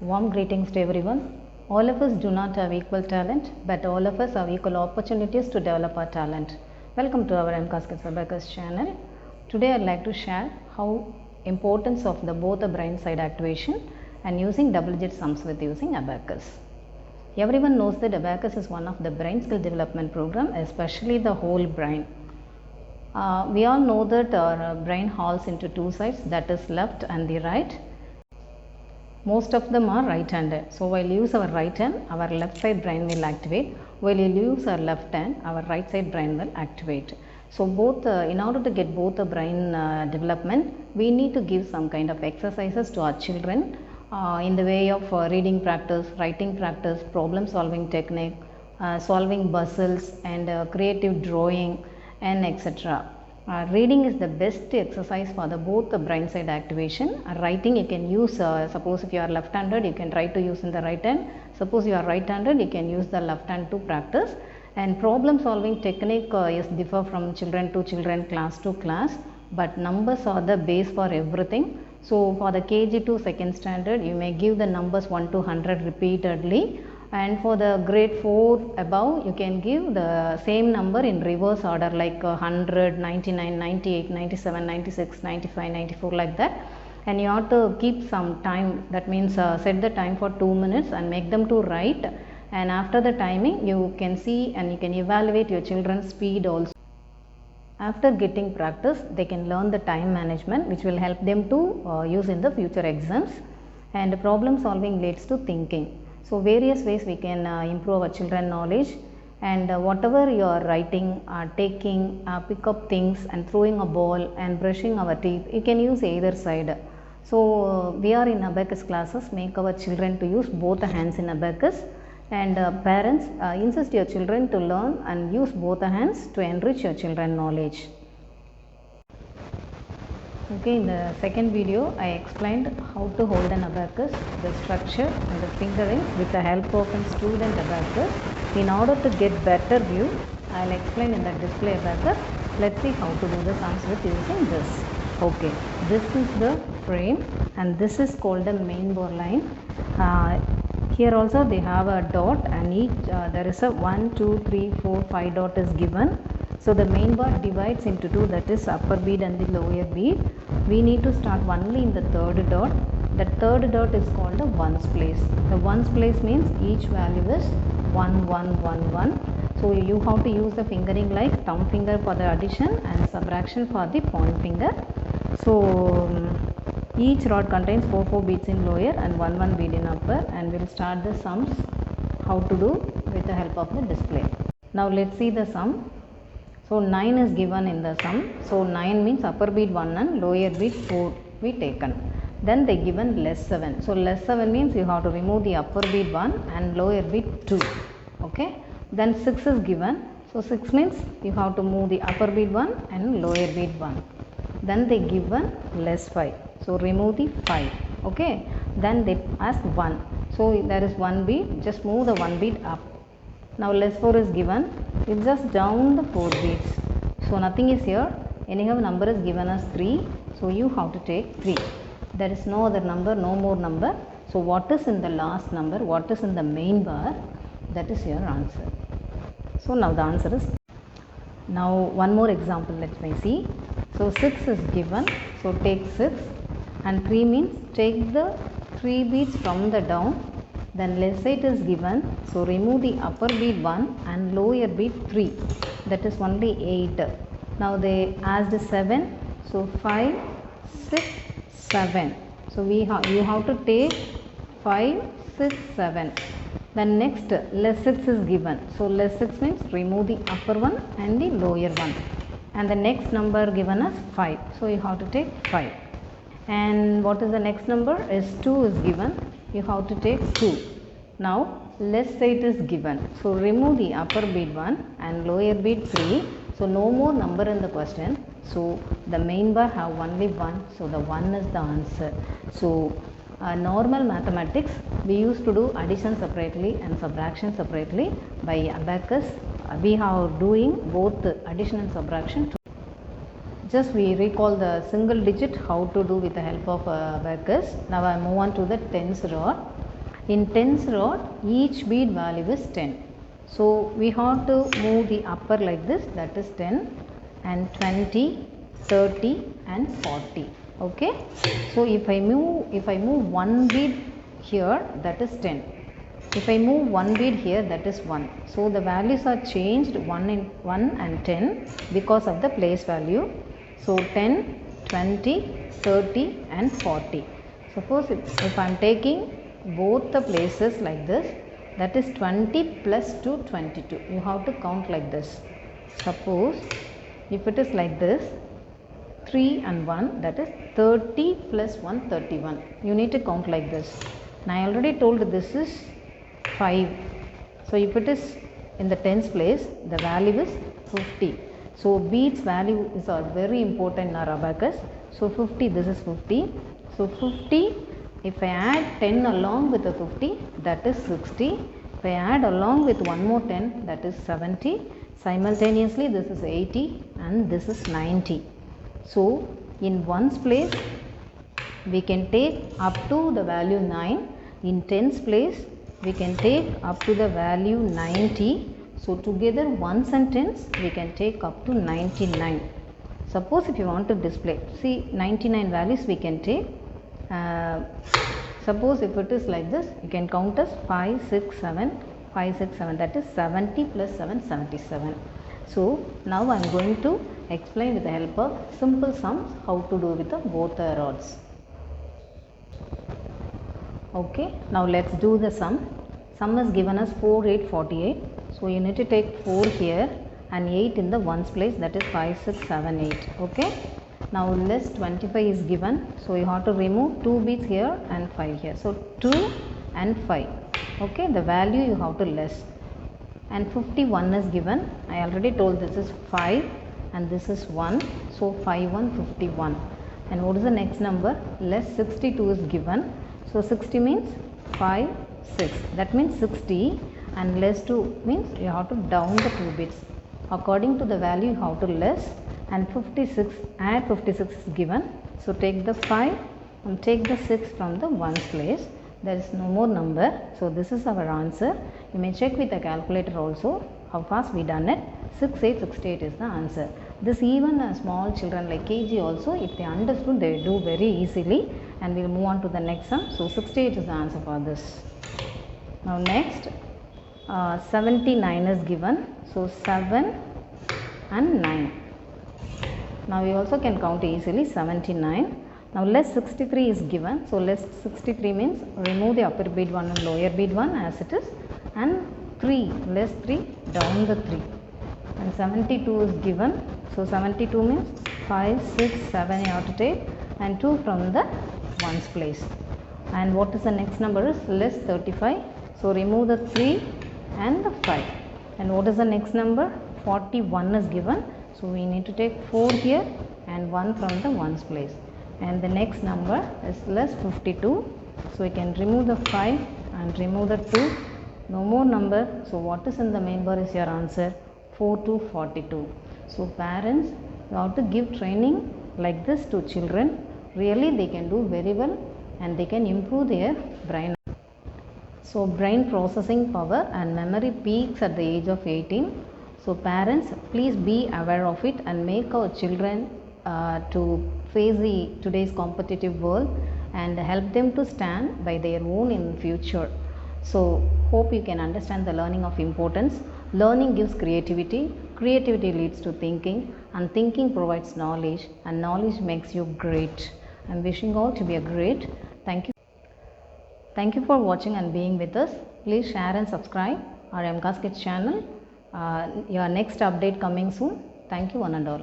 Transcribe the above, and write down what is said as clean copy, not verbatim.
Warm greetings to everyone. All of us do not have equal talent, but all of us have equal opportunities to develop our talent. Welcome to our MCAS Kids Abacus channel. Today I'd like to share how importance of the both the brain side activation and using double-digit sums with using Abacus. Everyone knows that Abacus is one of the brain skill development program, especially the whole brain. We all know that our brain halts into two sides, that is left and the right. Most of them are right-handed. So while you use our right hand, our left side brain will activate. While you use our left hand, our right side brain will activate. So both, in order to get both the brain development, we need to give some kind of exercises to our children in the way of reading practice, writing practice, problem solving technique, solving puzzles and creative drawing and etc. Reading is the best exercise for the both the brain side activation. Writing you can use, suppose if you are left-handed, you can try to use in the right hand. Suppose you are right-handed, you can use the left hand to practice. And problem solving technique is differ from children to children, class to class, but numbers are the base for everything. So for the KG to second standard, you may give the numbers 1 to 100 repeatedly. And for the grade 4 above, you can give the same number in reverse order like 100, 99, 98, 97, 96, 95, 94 like that. And you have to keep some time, that means set the time for 2 minutes and make them to write. And after the timing, you can see and you can evaluate your children's speed also. After getting practice, they can learn the time management which will help them to use in the future exams. And problem solving leads to thinking. So various ways we can improve our children knowledge, and whatever you are writing, taking, pick up things and throwing a ball and brushing our teeth, you can use either side. So we are in Abacus classes, make our children to use both the hands in Abacus, and parents insist your children to learn and use both the hands to enrich your children knowledge. Okay, in the second video I explained how to hold an abacus, the structure and the fingering with the help of a student abacus. In order to get better view, I will explain in the display abacus. Let's see how to do the sums with using this. Okay, this is the frame and this is called the main bore line. Here also they have a dot and each there is a 1, 2, 3, 4, 5 dot is given. So the main bar divides into two, that is upper bead and the lower bead. We need to start only in the third dot. The third dot is called the ones place. The ones place means each value is 1, 1, 1, 1. So you have to use the fingering like thumb finger for the addition and subtraction for the point finger. So each rod contains 4 beads in lower and 1 bead in upper, and we will start the sums how to do with the help of the display. Now let's see the sum. So 9 is given in the sum. So 9 means upper bead 1 and lower bead 4 we taken. Then they given less 7. So less 7 means you have to remove the upper bead 1 and lower bead 2. Okay. Then 6 is given. So 6 means you have to move the upper bead 1 and lower bead 1. Then they given less 5. So remove the 5. Okay. Then they ask 1. So there is 1 bead. Just move the 1 bead up. Now less 4 is given. It's just down the 4 beads. So nothing is here. Anyhow number is given as 3. So you have to take 3. There is no other number, no more number. So what is in the last number, what is in the main bar, that is your answer. So now the answer is. Now one more example let me see. So 6 is given. So take 6 and 3 means take the 3 beads from the down. Then less 8 is given. So remove the upper bead 1 and lower bead 3. That is only 8. Now they asked 7. So 5, 6, 7. So you have to take 5, 6, 7. Then next less 6 is given. So less 6 means remove the upper one and the lower one. And the next number given as 5. So you have to take 5. And what is the next number? Is 2 is given. You have to take 2. Now less 8 is given. So remove the upper bead 1 and lower bead 3. So no more number in the question. So the main bar have only 1. So the 1 is the answer. So normal mathematics we used to do addition separately and subtraction separately. By abacus we are doing both addition and subtraction. Just we recall the single digit how to do with the help of abacus. Now I move on to the tens rod. In tens rod, each bead value is 10. So we have to move the upper like this, that is 10, and 20, 30 and 40. Okay. So if I move one bead here, that is 10. If I move one bead here, that is 1. So the values are changed 1 and 10 because of the place value. So 10, 20, 30 and 40. Suppose if I am taking both the places like this, that is 20 plus 2, 22. You have to count like this. Suppose if it is like this, 3 and 1, that is 30 plus 1, 31. You need to count like this. Now I already told this is 5. So if it is in the tens place, the value is 50. So beads value is very important in our abacus. So 50, this is 50. So 50, if I add 10 along with the 50, that is 60. If I add along with one more 10, that is 70. Simultaneously this is 80 and this is 90. So in ones place we can take up to the value 9. In tens place we can take up to the value 90. So together ones and tens we can take up to 99. Suppose if you want to display, see 99 values we can take. Suppose if it is like this, you can count as 5, 6, 7, 5, 6, 7, that is 70 plus 7, 77. So now I am going to explain with the help of simple sums how to do with the both the rods. Okay, now let's do the sum. Sum is given as 4, 8, 48. So you need to take 4 here and 8 in the ones place, that is 5, 6, 7, 8. Okay. Now less 25 is given. So you have to remove 2 beads here and 5 here. So 2 and 5. Okay, the value you have to less. And 51 is given. I already told this is 5 and this is 1. So 5, 1, 51. And what is the next number? Less 62 is given. So 60 means 5, 6. That means 60 and less 2 means you have to down the 2 bits. According to the value you have to less, and 56, add 56 is given. So take the 5 and take the 6 from the ones place. There is no more number. So this is our answer. You may check with the calculator also how fast we done it. 6868 is the answer. This even small children like KG also, if they understood, they do very easily. And we will move on to the next sum. So 68 is the answer for this. Now next 79 is given. So 7 and 9. Now we also can count easily 79. Now less 63 is given. So less 63 means remove the upper bead 1 and lower bead 1 as it is, and 3, less 3, down the 3. And 72 is given. So 72 means 5, 6, 7 you have to take, and 2 from the ones place. And what is the next number is less 35. So remove the 3 and the 5. And what is the next number? 41 is given. So we need to take 4 here and 1 from the ones place. And the next number is less 52. So we can remove the 5 and remove the 2. No more number. So what is in the main bar is your answer, 4 to 42. So parents, you have to give training like this to children. Really they can do very well and they can improve their brain. So brain processing power and memory peaks at the age of 18. So parents, please be aware of it and make our children to face today's competitive world and help them to stand by their own in future. So hope you can understand the learning of importance. Learning gives creativity, creativity leads to thinking, and thinking provides knowledge, and knowledge makes you great. I am wishing all to be a great. Thank you. Thank you for watching and being with us. Please share and subscribe our MCAS Kids channel. Your next update coming soon. Thank you one and all.